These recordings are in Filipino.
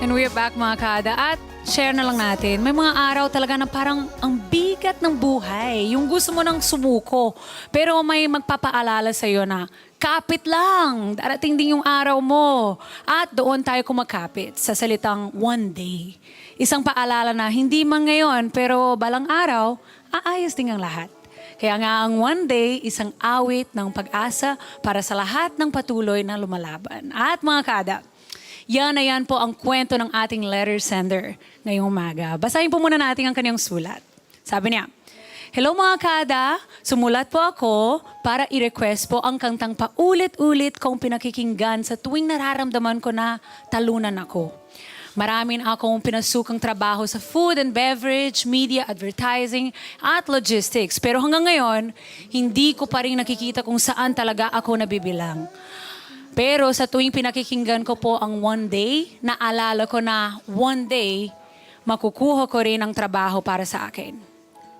And we're back mga kada. At share na lang natin, may mga araw talaga na parang ang bigat ng buhay. Yung gusto mo nang sumuko. Pero may magpapaalala sa'yo na kapit lang. Darating din yung araw mo. At doon tayo kumakapit sa salitang one day. Isang paalala na hindi man ngayon pero balang araw, aayos din ang lahat. Kaya nga ang one day, isang awit ng pag-asa para sa lahat ng patuloy na lumalaban. At mga kada, yan na yan po ang kwento ng ating letter sender ngayong umaga. Basahin po muna natin ang kanyang sulat. Sabi niya, hello mga kada, sumulat po ako para i-request po ang kantang paulit-ulit kong pinakikinggan sa tuwing nararamdaman ko na talunan ako. Marami na akong pinasukang trabaho sa food and beverage, media, advertising, at logistics. Pero hanggang ngayon, hindi ko pa rin nakikita kung saan talaga ako nabibilang. Pero sa tuwing pinakikinggan ko po ang one day, naalala ko na one day, makukuha ko rin ang trabaho para sa akin.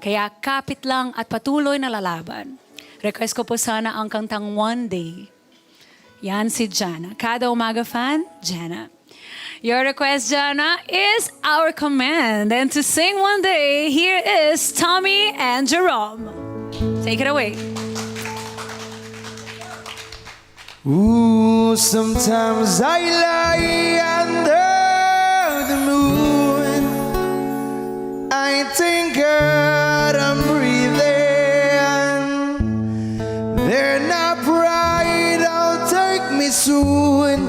Kaya kapit lang at patuloy na lalaban. Request ko po sana ang kantang One Day. Yan si Jana. Kada umaga fan, Jana. Your request, Jana, is our command. And to sing One Day, here is Tommy and Jerome. Take it away. Ooh, sometimes I lie under the moon. I think God I'm breathing. Then I pride I'll take me soon.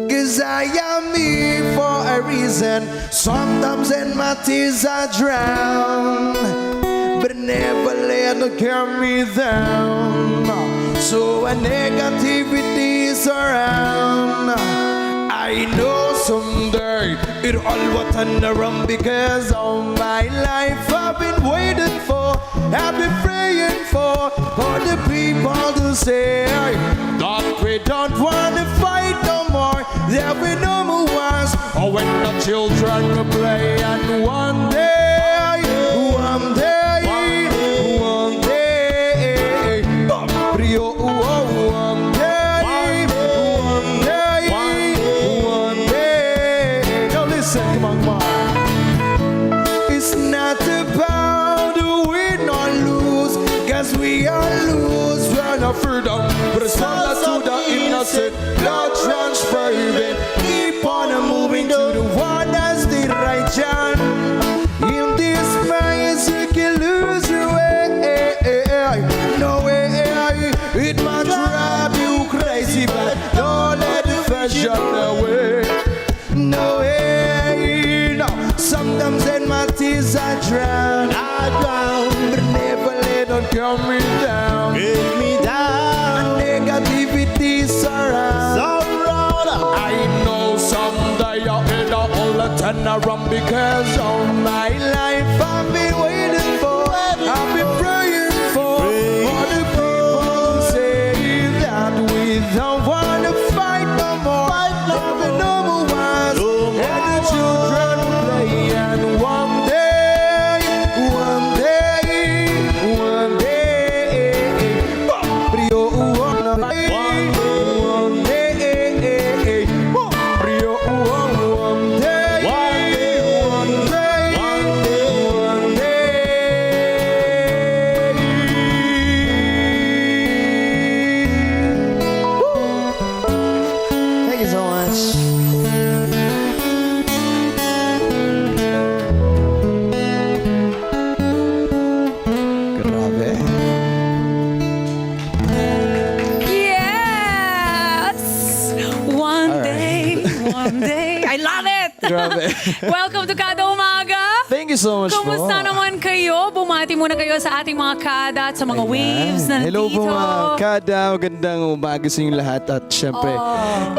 'Cause I am here for a reason. Sometimes in my tears I drown, but never let it carry me down. So when negativity is around, I know someday it all will turn around. Because all my life I've been waiting for, I've been praying for the people to say that we don't want to fight no more. There'll be no more wars, or when the children will play. And one day, one day, one day, Rio, one day, one day, one day. Now listen, come on, man. It's not about win or lose, 'cause we are lose, we're not freedom. But it's not to the innocent, God transferring. Keep on moving to the one that's the right John. In this maze you can lose your way. No way. It might drive you crazy, but don't let the fashion away. No way, no. Sometimes in my tears I drown, but never let them calm me down. Get me down. Negativity surround. I know someday it'll all turn around. Because all my life I've been waiting for, I've been praying for the people who say that we don't want to fight no more. There'll be no more wars, and the children play. And one day, one day, one day, Rio, one day, one day, Rio, one day, one day, one day. Thank you so much. Grabe. Yes! One day, one day. I love it! Grabe. Welcome to Kada Umaga! Thank you so much po. Kumusta naman kayo? Bumati muna kayo sa ating mga kada at sa mga waves na nandito. Hello po mga kada, magandang umaga sa inyong lahat. At syempre,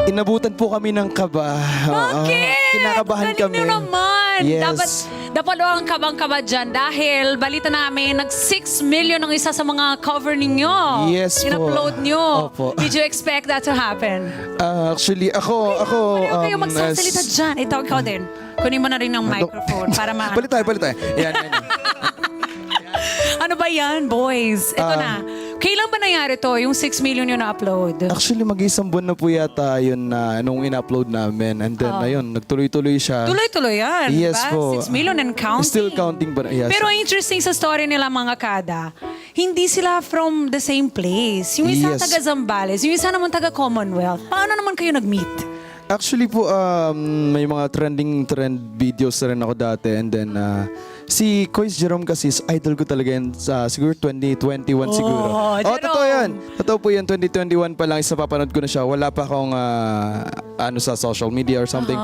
inabutan po kami ng kaba. Bakit? Kinakabahan Galing kami. nyo naman. Yes. Dapat ang kabang-kaba dyan dahil balita namin, nag-6 million ang isa sa mga cover ninyo. Yes po. In-upload nyo. Opo. Did you expect that to happen? Actually, ako, Pareho kayo magsasalita as- dyan. Ikaw din. Kunin mo na rin ng microphone para ma... Palit tayo. Yan. Ano ba yan, boys? Ito na. Kailan ba nangyari to? Yung 6 million yung na-upload? Actually, mag-isang buwan na po yata yun na nung in-upload namin. And then, ayun, nagtuloy-tuloy siya. Tuloy-tuloy yan, Yes diba? po. 6 million and counting. Still counting ba? Yes. Pero interesting sa story nila mga kada, hindi sila from the same place. Yung isa Yes. taga Zambales, yung isa naman taga Commonwealth. Paano naman kayo nag-meet? Actually po, may mga trend videos na rin ako dati. And then, si Kois Jerome kasi is idol ko talaga yan sa siguro 2021 siguro. Jerome. Totoo yan. Totoo po yan. 2021 pa lang is napapanood ko na siya. Wala pa akong sa social media or something.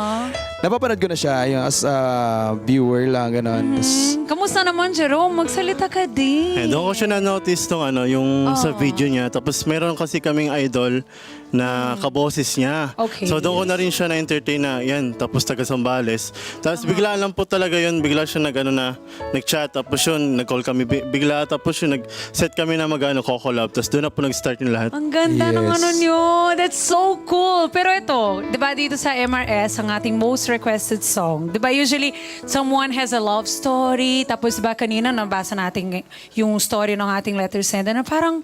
Napapanood ko na siya as a viewer lang, gano'n. Kamusta naman, Jerome? Magsalita ka din. Doon ko siya na-notice tong yung sa video niya. Tapos meron kasi kaming idol na kaboses niya. Okay. So doon ko na rin siya na-entertain na yan. Tapos taga Sambales. Tapos bigla lang po talaga yun. Bigla siya nag-chat. Tapos yun, nag-call kami bigla. Tapos yun, nag-set kami na mag-collab. Tapos doon na po nag-start yung lahat. Ang ganda ng Yes. ano nyo. That's so cool. Pero ito, di ba dito sa MRS, ang ating most requested song, di ba usually someone has a love story, tapos di ba kanina nabasa natin yung story ng ating letter sender na parang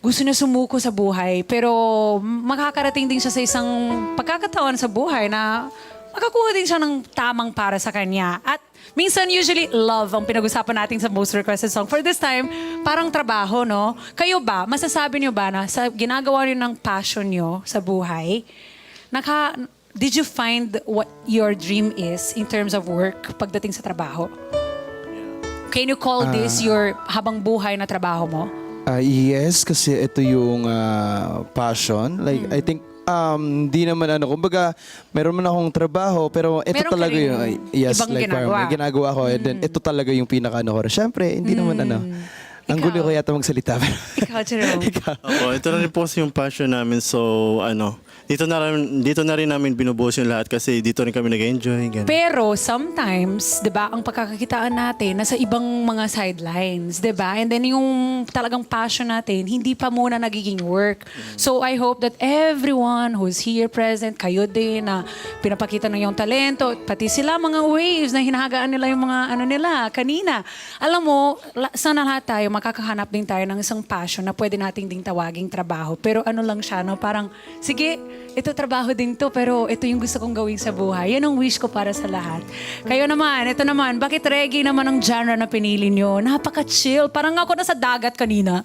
gusto niya sumuko sa buhay, pero makakarating din siya sa isang pagkakataon sa buhay na makakuha din siya ng tamang para sa kanya. At minsan, usually, love ang pinag-usapan natin sa most requested song. For this time, parang trabaho, no? Kayo ba, masasabi niyo ba na sa ginagawa niyo ng passion niyo sa buhay, did you find what your dream is in terms of work pagdating sa trabaho? Can you call this your habang buhay na trabaho mo? Yes, kasi ito yung passion. Like, I think, di naman kumbaga, meron man akong trabaho, pero ito Meron ka talaga rin yung, yes, ibang like, ginagawa. may ginagawa ko. And then, ito talaga yung pinaka-ano ko. Siyempre, hindi naman ang Ikaw? gulo ko yata magsalita. Pero, Ikaw, Jerome. Oo, ito na rin po kasi yung passion namin. So, dito na rin namin binubuhos yung lahat kasi dito rin kami nag-enjoy. Ganun. Pero sometimes, 'di ba, ang pagkakakitaan natin nasa ibang mga sidelines, 'di ba? And then yung talagang passion natin, hindi pa muna nagiging work. So I hope that everyone who's here present, kayo din na pinapakita ng iyong talento, pati sila mga waves na hinahagaan nila yung mga nila kanina. Alam mo, sana lahat tayo makakahanap din tayo ng isang passion na pwede nating ding tawaging trabaho. Pero ano lang siya, no? Parang, sige, ito trabaho din to, pero ito yung gusto kong gawin sa buhay. Yan ang wish ko para sa lahat. Kayo naman, ito naman, bakit reggae naman ang genre na pinili nyo? Napaka-chill. Parang ako nasa dagat kanina.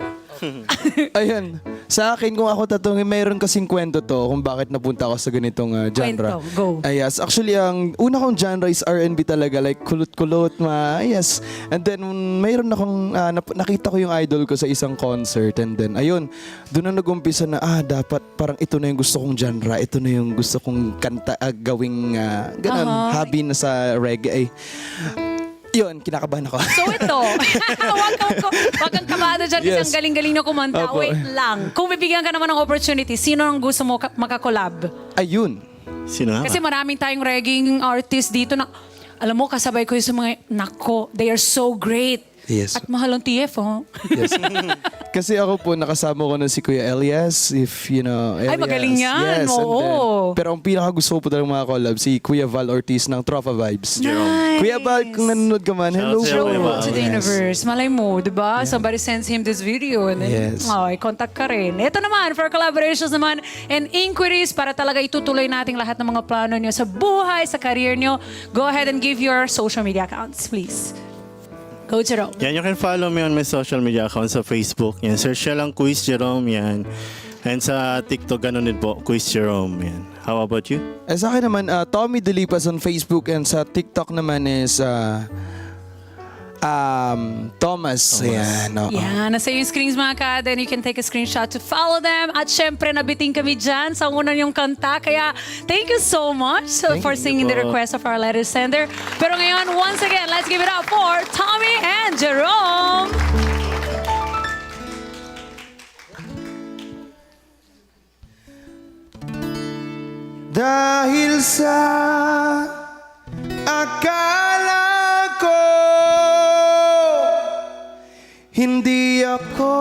ayun, sa akin, kung ako tatungin, mayroon kasing kwento to kung bakit napunta ako sa ganitong genre. Kwento, go. Yes, actually, ang una kong genre is R&B talaga, like kulot-kulot, yes. And then, mayroon akong, nakita ko yung idol ko sa isang concert. And then, ayun, doon na nag-umpisa na, dapat parang ito na yung gusto kong genre, ito na yung gusto kong kanta, gawing, ganun, hobby na sa reggae. Yun, kinakabahan ako. So ito, wag kang kabado dyan kasi Yes. ang galing-galing na kumanta. Opo. Wait lang. Kung bibigyan ka naman ng opportunity, sino ang gusto mo makakolab? Ayun. Sino nga? Kasi maraming tayong reggae artist dito na, alam mo, kasabay ko yung sa mga, nako, they are so great. Yes. At mahal ang TF, oh. Yes. Kasi ako po, nakasama ko na si Kuya Elias, if you know, Elias. Ay, magaling yan, Yes, and oo. then, pero ang pinaka gusto ko po talagang mga collab, si Kuya Val Ortiz ng Tropa Vibes. Nice. Kuya Val, kung nanonood ka man, hello Shout out po. sa'yo, Kuya Val. To the Yes. universe. Malay mo, di ba? Somebody sends him this video and then, Yes. contact ka rin. Ito naman, for collaborations naman and inquiries para talaga itutuloy nating lahat ng mga plano nyo sa buhay, sa career nyo. Go ahead and give your social media accounts, please. Go, Jerome. Yan, you can follow me on my social media account sa Facebook. Yan, search siya lang Quiz Jerome. Yan. And sa TikTok, ganun din po, Quiz Jerome. Yan. How about you? Sa akin naman, Tommy Delipas on Facebook and sa TikTok naman is Thomas. Ayan, oo. Yan, nasa yung screens mga ka, then you can take a screenshot to follow them. At syempre, nabiting kami dyan sa unang yung kanta. Kaya, thank you so much for singing the po. request of our letter sender. Pero ngayon, once again, let's give it up for Tommy and Jerome. Dahil sa akala ko hindi ako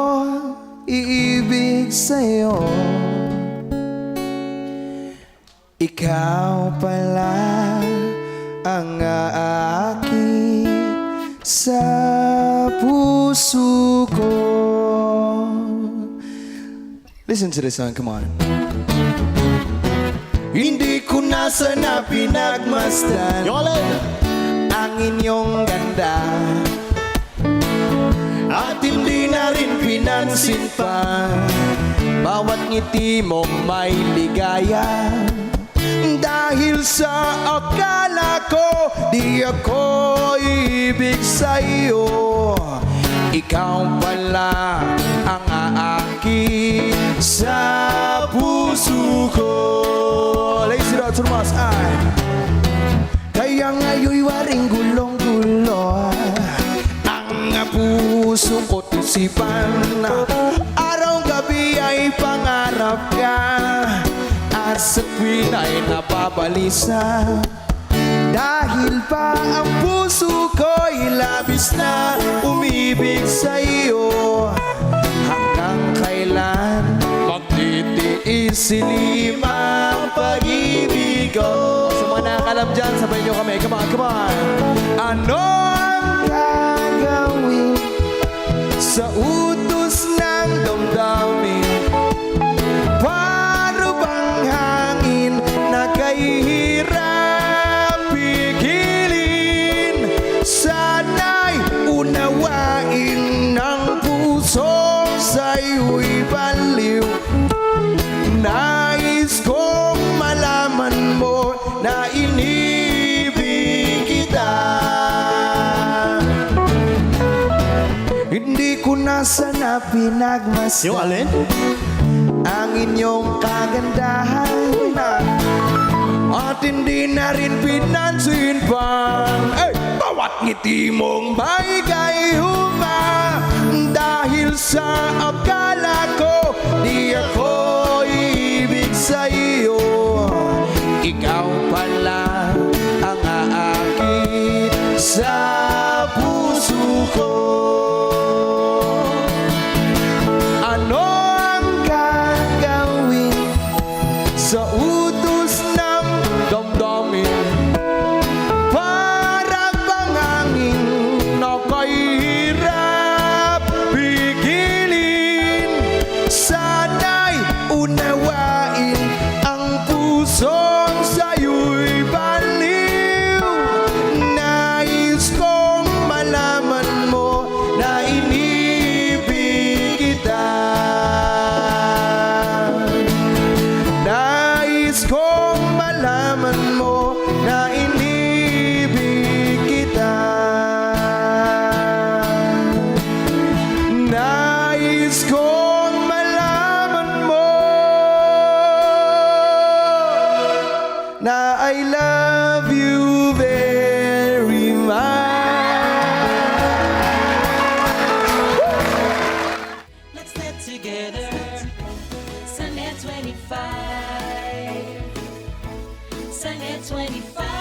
iibig sa'yo, ikaw pala ang aakit sa puso ko. Listen to this song, come on. Hindi ko na sana pinagmasdan ang inyong ganda, at hindi na rin pinansin pa bawat ngiti mong may ligaya. Dahil sa akala ko di ako ibig sa'yo, ikaw pala ang aakit sa puso ko. Lazy Dot Tomas, ay kaya ngayon'y waring gulong-gulo ang puso ko't isipan. Araw-gabi ay pangarap ka, at sa tuwin ay napabalisa. Dahil pa ang puso ko'y labis na umibig sa'yo, hanggang kailan magtitiis silim ang pag-ibig ko. Sa mga nakakalam dyan, sabay nyo kami. Come on, come on. Ano ang gagawin sa utos ng damdamin? Para bang hangin na kahihirap pigilin? Sana'y unawain ng puso sa'yo'y baliw. Nais kong malaman mo na inibig kita. Hindi ko na sana pinagmasdan Yung alin? ang inyong kagandahan, at hindi na rin pinansin pa bawat ngiti mong may gayuma. Dahil sa akala ko di ako ibig sa'yo, ikaw pala ang aakit sa puso ko. Ano ang gagawin sa utos ng damdamin? Para bang hangin na kahihirap pigilin? Sana'y unawain ang pusong sa'yo'y baliw. Nais kong malaman mo na inibig kita. Nais kong malaman mo na inibig kita. Nais kong malaman mo na I love you very much. Let's get together. Sunday 25. Sunday 25.